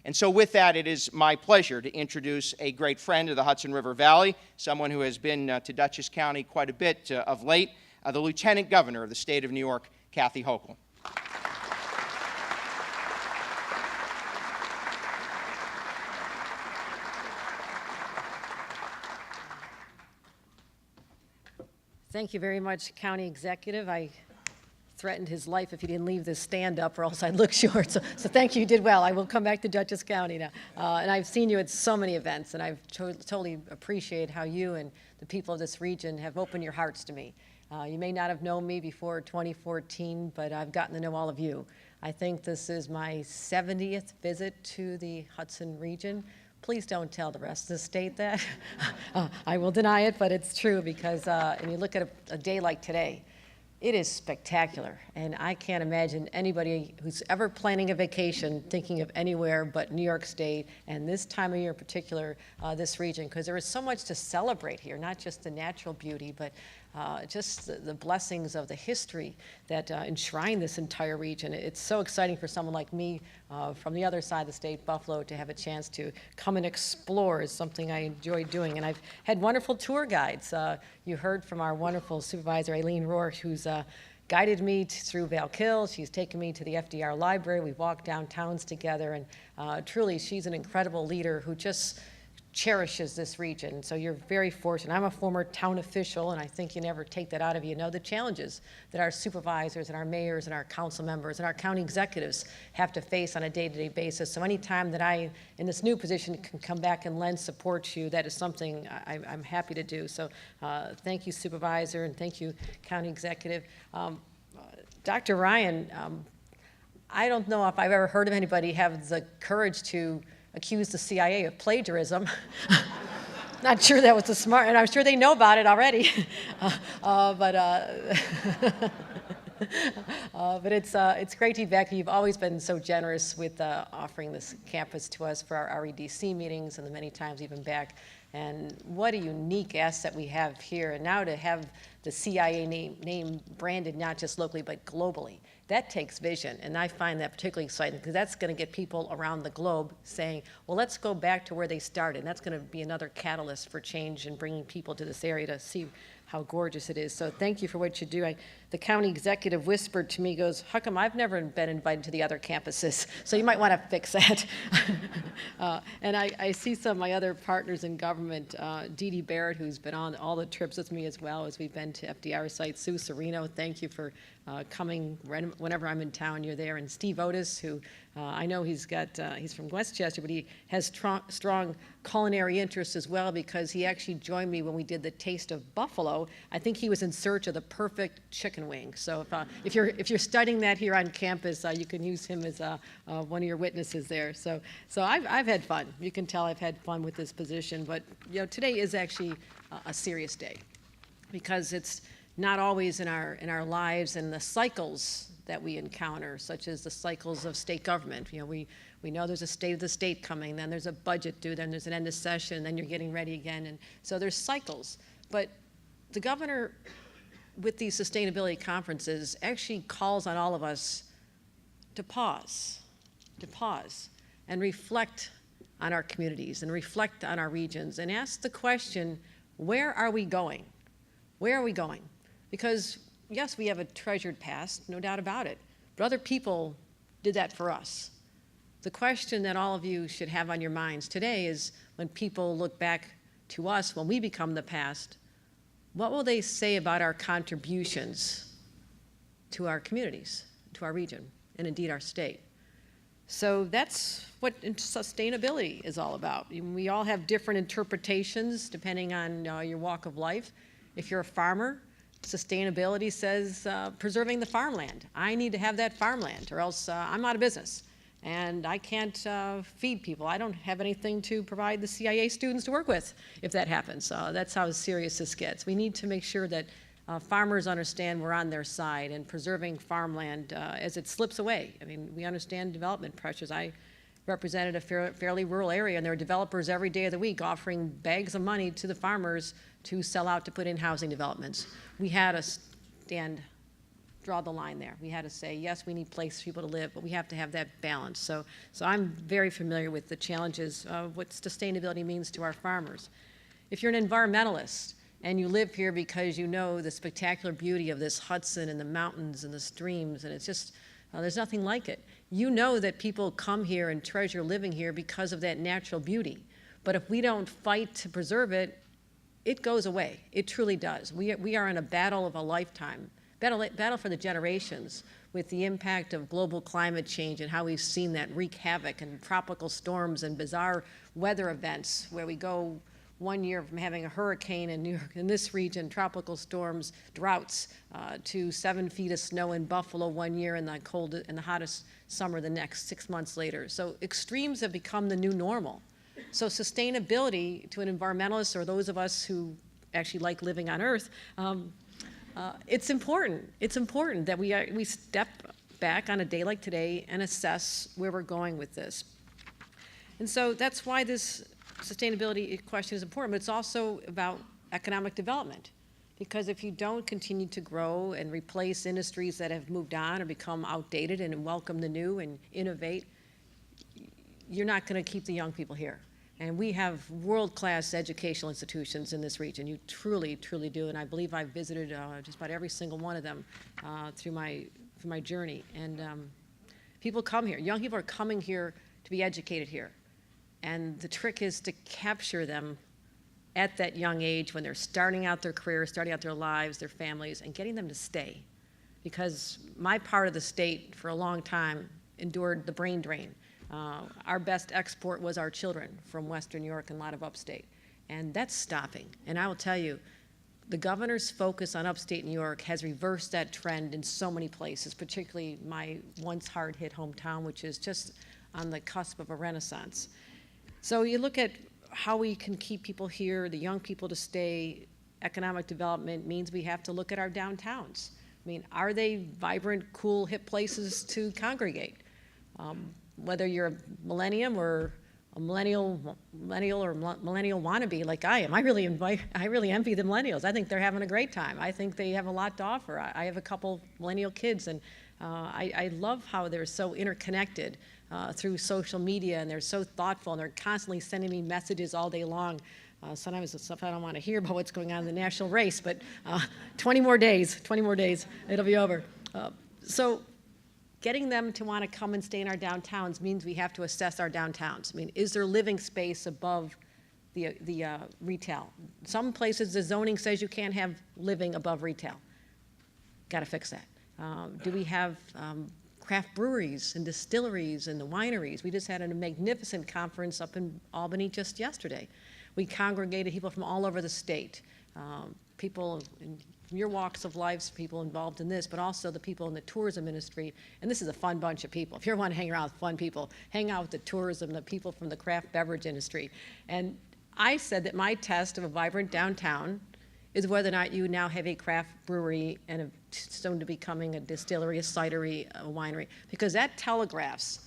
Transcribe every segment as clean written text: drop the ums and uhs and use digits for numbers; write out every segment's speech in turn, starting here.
And so with that, it is my pleasure to introduce a great friend of the Hudson River Valley, someone who has been to Dutchess County quite a bit of late, the Lieutenant Governor of the state of New York, Kathy Hochul. Thank you very much, County Executive. I threatened his life if he didn't leave this stand up or else I'd look short. So thank you, you did well. I will come back to Dutchess County now. And I've seen you at so many events, and I've totally appreciate how you and the people of this region have opened your hearts to me. You may not have known me before 2014, but I've gotten to know all of you. I think this is my 70th visit to the Hudson region. Please don't tell the rest of the state that. I will deny it, but it's true because, and you look at a day like today, it is spectacular, and I can't imagine anybody who's ever planning a vacation thinking of anywhere but New York State, and this time of year in particular, this region, because there is so much to celebrate here, not just the natural beauty, but just the blessings of the history that enshrine this entire region. It's so exciting for someone like me from the other side of the state, Buffalo, to have a chance to come and explore is something I enjoy doing. And I've had wonderful tour guides. You heard from our wonderful supervisor, Aileen Rohr, who's guided me through Val-Kill. She's taken me to the FDR Library. We've walked downtowns together, and truly, she's an incredible leader who just cherishes this region. So you're very fortunate. I'm a former town official, and I think you never take that out of you. You know the challenges that our supervisors and our mayors and our council members and our county executives have to face on a day-to-day basis. So anytime that I, in this new position, can come back and lend support to you, that is something I'm happy to do. So thank you, Supervisor, and thank you, County Executive. Dr. Ryan, I don't know if I've ever heard of anybody have the courage to accuse the CIA of plagiarism. Not sure that was the smart, and I'm sure they know about it already. But it's great to be back. You've always been so generous with offering this campus to us for our REDC meetings and the many times you've been back. And what a unique asset we have here. And now to have the CIA name branded not just locally but globally. That takes vision, and I find that particularly exciting because that's going to get people around the globe saying, well, let's go back to where they started. And that's going to be another catalyst for change and bringing people to this area to see how gorgeous it is. So thank you for what you do. The county executive whispered to me, goes, how come I've never been invited to the other campuses? So you might want to fix that. And I see some of my other partners in government, Dee Dee Barrett, who's been on all the trips with me as well as we've been to FDR sites. Sue Serino, thank you for coming whenever I'm in town, you're there. And Steve Otis, who I know he's from Westchester, but he has strong culinary interests as well because he actually joined me when we did the Taste of Buffalo. I think he was in search of the perfect chicken wing. So if you're studying that here on campus, you can use him as one of your witnesses there. So I've had fun. You can tell I've had fun with this position. But you know, today is actually a serious day because it's not always in our lives and the cycles that we encounter, such as the cycles of state government. You know, we know there's a state of the state coming, then there's a budget due, then there's an end of session, then you're getting ready again. And so there's cycles. But the governor, with these sustainability conferences, actually calls on all of us to pause and reflect on our communities and reflect on our regions and ask the question, where are we going? Where are we going? Because, yes, we have a treasured past, no doubt about it, but other people did that for us. The question that all of you should have on your minds today is when people look back to us, when we become the past, what will they say about our contributions to our communities, to our region, and indeed our state? So that's what sustainability is all about. We all have different interpretations depending on your walk of life. If you're a farmer, sustainability says preserving the farmland. I need to have that farmland or else I'm out of business and I can't feed people. I don't have anything to provide the CIA students to work with if that happens. That's how serious this gets. We need to make sure that farmers understand we're on their side and preserving farmland as it slips away. I mean, we understand development pressures. I represented a fairly rural area, and there are developers every day of the week offering bags of money to the farmers to sell out to put in housing developments. We had a stand draw the line there. We had to say, yes, we need places for people to live, but we have to have that balance. So I'm very familiar with the challenges of what sustainability means to our farmers. If you're an environmentalist and you live here because you know the spectacular beauty of this Hudson and the mountains and the streams, and it's just, there's nothing like it. You know that people come here and treasure living here because of that natural beauty. But if we don't fight to preserve it, it goes away. It truly does. We are in a battle of a lifetime, battle for the generations with the impact of global climate change and how we've seen that wreak havoc and tropical storms and bizarre weather events where we go 1 year from having a hurricane in New York, in this region, tropical storms, droughts, to 7 feet of snow in Buffalo 1 year and the hottest summer the next 6 months later. So extremes have become the new normal. So sustainability to an environmentalist or those of us who actually like living on Earth, it's important. It's important that we step back on a day like today and assess where we're going with this. And so that's why this sustainability question is important, but it's also about economic development. Because if you don't continue to grow and replace industries that have moved on or become outdated and welcome the new and innovate, you're not going to keep the young people here. And we have world-class educational institutions in this region. You truly, truly do. And I believe I've visited just about every single one of them through my journey. And people come here. Young people are coming here to be educated here. And the trick is to capture them at that young age when they're starting out their careers, starting out their lives, their families, and getting them to stay. Because my part of the state for a long time endured the brain drain. Our best export was our children from Western New York and a lot of upstate. And that's stopping. And I will tell you, the governor's focus on upstate New York has reversed that trend in so many places, particularly my once hard-hit hometown, which is just on the cusp of a renaissance. So you look at how we can keep people here, the young people to stay. Economic development means we have to look at our downtowns. I mean, are they vibrant, cool, hip places to congregate? Whether you're a millennium or a millennial or millennial wannabe like I am, I really envy the millennials. I think they're having a great time. I think they have a lot to offer. I have a couple millennial kids, and I love how they're so interconnected through social media, and they're so thoughtful, and they're constantly sending me messages all day long. Sometimes it's stuff I don't want to hear about what's going on in the national race, but 20 more days, it'll be over. So getting them to want to come and stay in our downtowns means we have to assess our downtowns. I mean, is there living space above the retail? Some places the zoning says you can't have living above retail. Got to fix that. Do we have craft breweries and distilleries and the wineries? We just had a magnificent conference up in Albany just yesterday. We congregated people from all over the state, people in your walks of life, people involved in this, but also the people in the tourism industry. And this is a fun bunch of people. If you want to hang around with fun people, hang out with the tourism, the people from the craft beverage industry. And I said that my test of a vibrant downtown is whether or not you now have a craft brewery and a soon to becoming a distillery, a cidery, a winery, because that telegraphs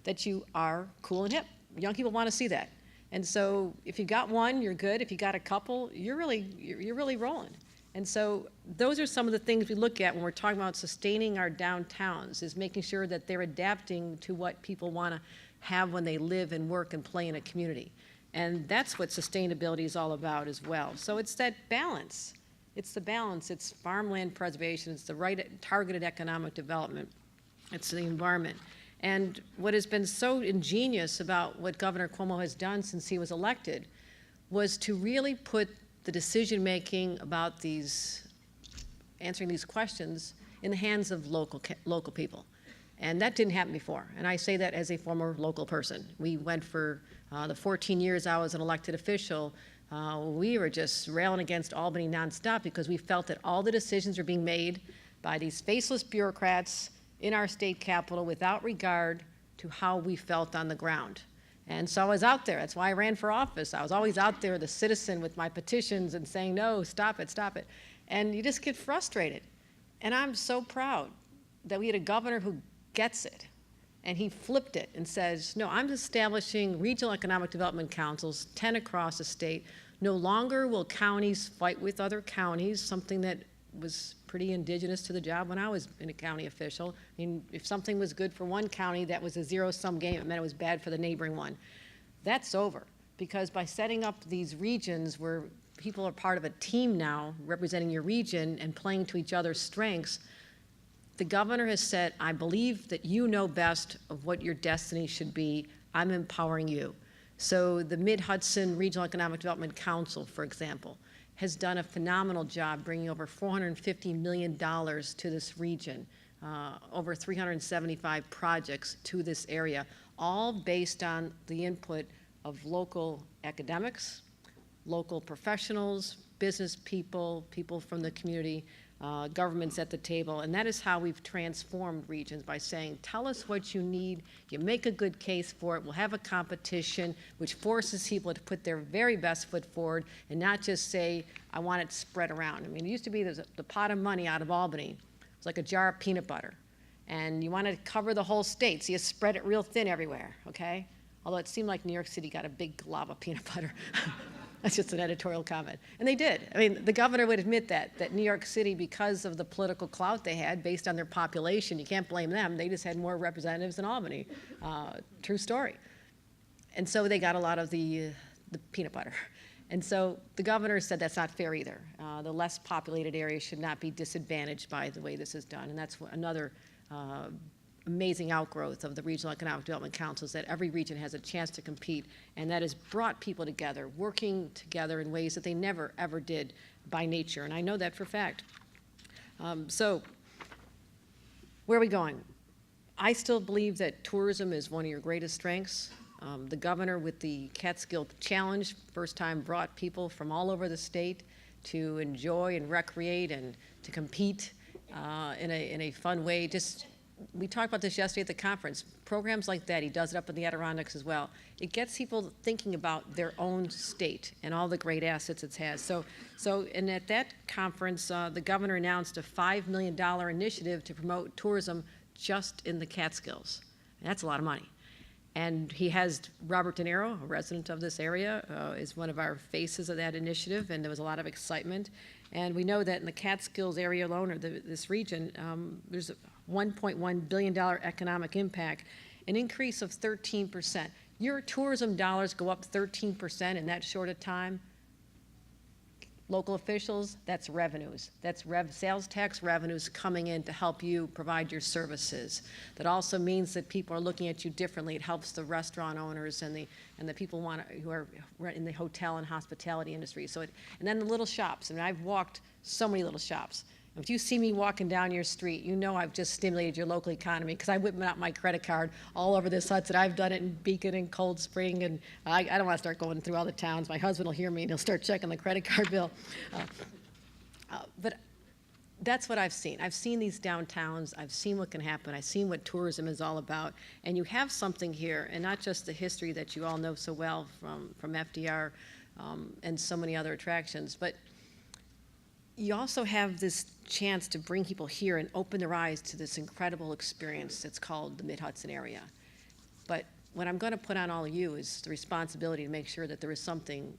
that you are cool and hip. Young people want to see that. And so if you got one, you're good. If you got a couple, you're really rolling. And so those are some of the things we look at when we're talking about sustaining our downtowns, is making sure that they're adapting to what people want to have when they live and work and play in a community. And that's what sustainability is all about as well. So it's that balance. It's the balance. It's farmland preservation. It's the right targeted economic development. It's the environment. And what has been so ingenious about what Governor Cuomo has done since he was elected was to really put the decision-making about answering these questions in the hands of local people. And that didn't happen before. And I say that as a former local person. We went for the 14 years I was an elected official, we were just railing against Albany nonstop because we felt that all the decisions were being made by these faceless bureaucrats in our state capitol without regard to how we felt on the ground. And so I was out there. That's why I ran for office. I was always out there, the citizen, with my petitions and saying, no, stop it, stop it. And you just get frustrated. And I'm so proud that we had a governor who gets it. And he flipped it and says, no, I'm establishing regional economic development councils, 10 across the state. No longer will counties fight with other counties, something that was pretty indigenous to the job when I was in a county official. I mean, if something was good for one county, that was a zero-sum game. It meant it was bad for the neighboring one. That's over, because by setting up these regions where people are part of a team now, representing your region and playing to each other's strengths, the governor has said, I believe that you know best of what your destiny should be. I'm empowering you. So the Mid-Hudson Regional Economic Development Council, for example, has done a phenomenal job bringing over $450 million to this region, over 375 projects to this area, all based on the input of local academics, local professionals, business people, people from the community, governments at the table, and that is how we've transformed regions, by saying, tell us what you need, you make a good case for it, we'll have a competition which forces people to put their very best foot forward and not just say, I want it spread around. I mean, it used to be there's the pot of money out of Albany. It's like a jar of peanut butter, and you wanted to cover the whole state, so you spread it real thin everywhere, okay? Although it seemed like New York City got a big glob of peanut butter. That's just an editorial comment. And they did. I mean, the governor would admit that New York City, because of the political clout they had based on their population, you can't blame them. They just had more representatives than Albany. True story. And so they got a lot of the peanut butter. And so the governor said that's not fair either. The less populated areas should not be disadvantaged by the way this is done. And that's another amazing outgrowth of the Regional Economic Development Councils, that every region has a chance to compete, and that has brought people together, working together in ways that they never, ever did by nature, and I know that for a fact. So where are we going? I still believe that tourism is one of your greatest strengths. The governor, with the Catskill Challenge, first time brought people from all over the state to enjoy and recreate and to compete in a fun way. We talked about this yesterday at the conference. Programs like that, he does it up in the Adirondacks as well. It gets people thinking about their own state and all the great assets it has. And at that conference, the governor announced a $5 million initiative to promote tourism just in the Catskills. And that's a lot of money. And he has Robert De Niro, a resident of this area, is one of our faces of that initiative, and there was a lot of excitement. And we know that in the Catskills area alone, or this region, there's a $1.1 billion economic impact, an increase of 13%. Your tourism dollars go up 13% in that short a time. Local officials, that's revenues. That's sales tax revenues coming in to help you provide your services. That also means that people are looking at you differently. It helps the restaurant owners and the people who are in the hotel and hospitality industry. And then the little shops. I mean, I've walked so many little shops. If you see me walking down your street, you know I've just stimulated your local economy, because I whip out my credit card all over this Hudson. I've done it in Beacon and Cold Spring, and I don't want to start going through all the towns. My husband will hear me and he'll start checking the credit card bill. But that's what I've seen. I've seen these downtowns. I've seen what can happen. I've seen what tourism is all about. And you have something here, and not just the history that you all know so well from FDR and so many other attractions, but you also have this chance to bring people here and open their eyes to this incredible experience that's called the Mid-Hudson area. But what I'm going to put on all of you is the responsibility to make sure that there is something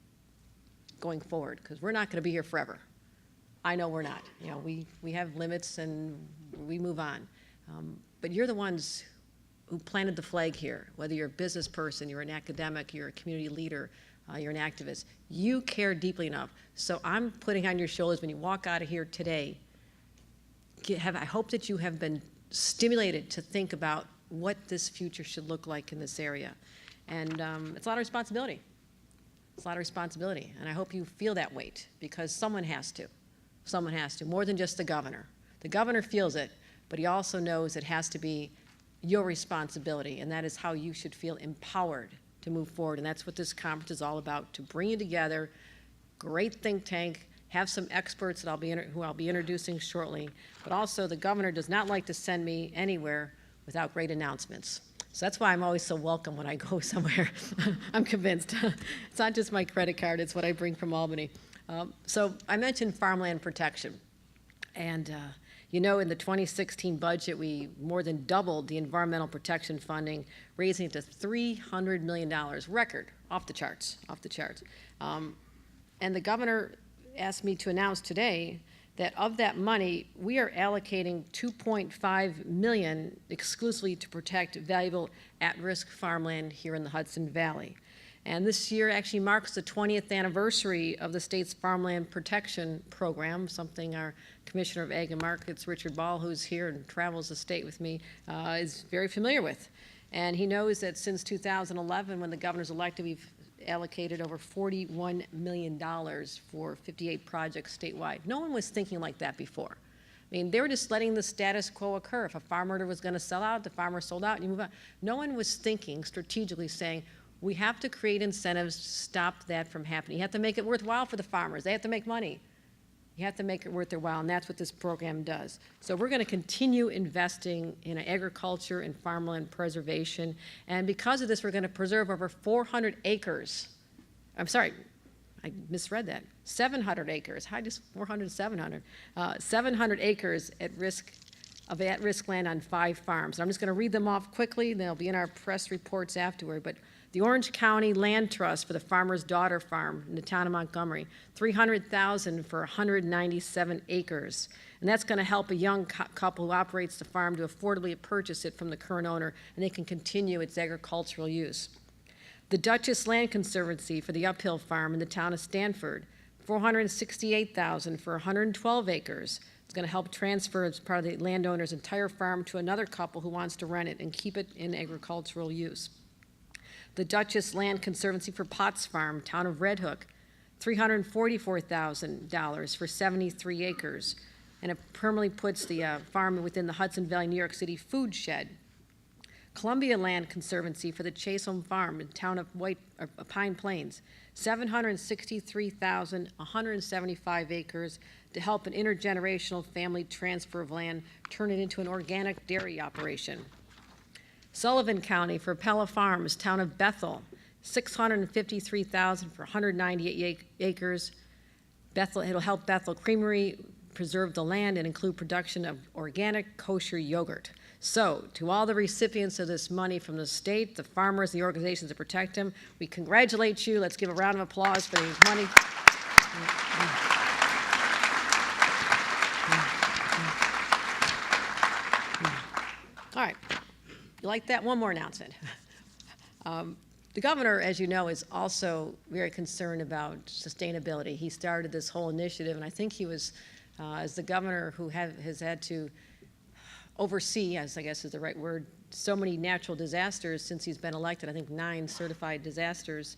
going forward, because we're not going to be here forever. I know we're not. You know, we have limits and we move on. But you're the ones who planted the flag here, whether you're a business person, you're an academic, you're a community leader, you're an activist. You care deeply enough. So I'm putting on your shoulders when you walk out of here today. I hope that you have been stimulated to think about what this future should look like in this area. And it's a lot of responsibility. It's a lot of responsibility. And I hope you feel that weight, because someone has to. Someone has to, more than just the governor. The governor feels it, but he also knows it has to be your responsibility, and that is how you should feel empowered to move forward. And that's what this conference is all about, to bring you together, great think tank, have some experts that who I'll be introducing shortly, but also the governor does not like to send me anywhere without great announcements. So that's why I'm always so welcome when I go somewhere. I'm convinced. It's not just my credit card, it's what I bring from Albany. So I mentioned farmland protection. And you know, in the 2016 budget, we more than doubled the environmental protection funding, raising it to $300 million, record, off the charts. And the governor asked me to announce today that of that money, we are allocating $2.5 million exclusively to protect valuable at-risk farmland here in the Hudson Valley. And this year actually marks the 20th anniversary of the state's farmland protection program, something our Commissioner of Ag and Markets, Richard Ball, who's here and travels the state with me, is very familiar with. And he knows that since 2011, when the governor's elected, we've allocated over $41 million for 58 projects statewide. No one was thinking like that before. I mean, they were just letting the status quo occur. If a farmer was going to sell out, the farmer sold out, and you move on. No one was thinking strategically, saying, we have to create incentives to stop that from happening. You have to make it worthwhile for the farmers. They have to make money. You have to make it worth their while, and that's what this program does. So we're going to continue investing in agriculture and farmland preservation, and because of this, we're going to preserve over 400 acres. I'm sorry, I misread that. 700 acres. How just 400, 700? 700 acres at risk of at-risk land on 5 farms. And I'm just going to read them off quickly. They'll be in our press reports afterward. But the Orange County Land Trust for the Farmer's Daughter Farm in the town of Montgomery, $300,000 for 197 acres. And that's going to help a young couple who operates the farm to affordably purchase it from the current owner, and they can continue its agricultural use. The Duchess Land Conservancy for the Uphill Farm in the town of Stanford, $468,000 for 112 acres. It's going to help transfer as part of the landowner's entire farm to another couple who wants to rent it and keep it in agricultural use. The Duchess Land Conservancy for Potts Farm, town of Red Hook, $344,000 for 73 acres. And it permanently puts the farm within the Hudson Valley, New York City food shed. Columbia Land Conservancy for the Chaseholm Farm in town of Pine Plains, $763,175 acres to help an intergenerational family transfer of land, turn it into an organic dairy operation. Sullivan County for Pella Farms, town of Bethel, $653,000 for 198 acres. Bethel, it'll help Bethel Creamery preserve the land and include production of organic kosher yogurt. So, to all the recipients of this money from the state, the farmers, the organizations that protect them, we congratulate you. Let's give a round of applause for the money. All right. You like that? One more announcement. The governor, as you know, is also very concerned about sustainability. He started this whole initiative, and I think he was, as the governor who has had to oversee, as I guess is the right word, so many natural disasters since he's been elected, I think 9 certified disasters.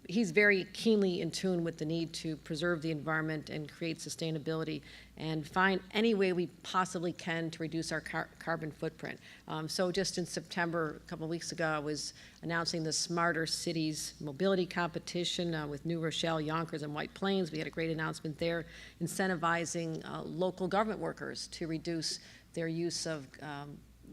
He's very keenly in tune with the need to preserve the environment and create sustainability and find any way we possibly can to reduce our carbon footprint. So just in September, a couple of weeks ago, I was announcing the Smarter Cities Mobility Competition with New Rochelle, Yonkers, and White Plains. We had a great announcement there, incentivizing local government workers to reduce their use of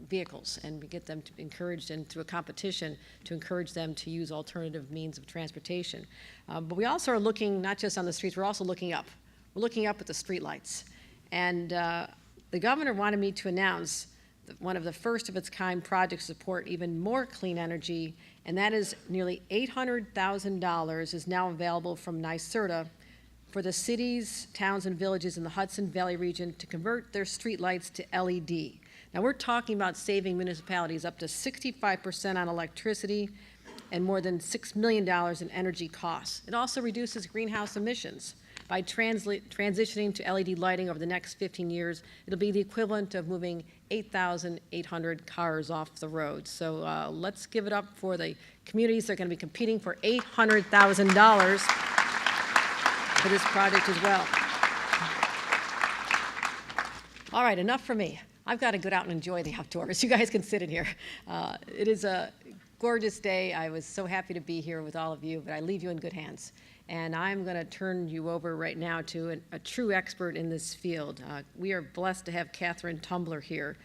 vehicles, and we get them to encouraged, and through a competition to encourage them to use alternative means of transportation. But we also are looking not just on the streets, we're also looking up. We're looking up at the streetlights. And the governor wanted me to announce that one of the first of its kind projects to support even more clean energy, and that is nearly $800,000 is now available from NYSERDA for the cities, towns, and villages in the Hudson Valley region to convert their streetlights to LED. Now, we're talking about saving municipalities up to 65% on electricity and more than $6 million in energy costs. It also reduces greenhouse emissions. By transitioning to LED lighting over the next 15 years, it'll be the equivalent of moving 8,800 cars off the road. So let's give it up for the communities that are going to be competing for $800,000 for this project as well. All right, enough for me. I've got to get out and enjoy the outdoors. You guys can sit in here. It is a gorgeous day. I was so happy to be here with all of you, but I leave you in good hands. And I'm going to turn you over right now to a true expert in this field. We are blessed to have Catherine Tumbler here.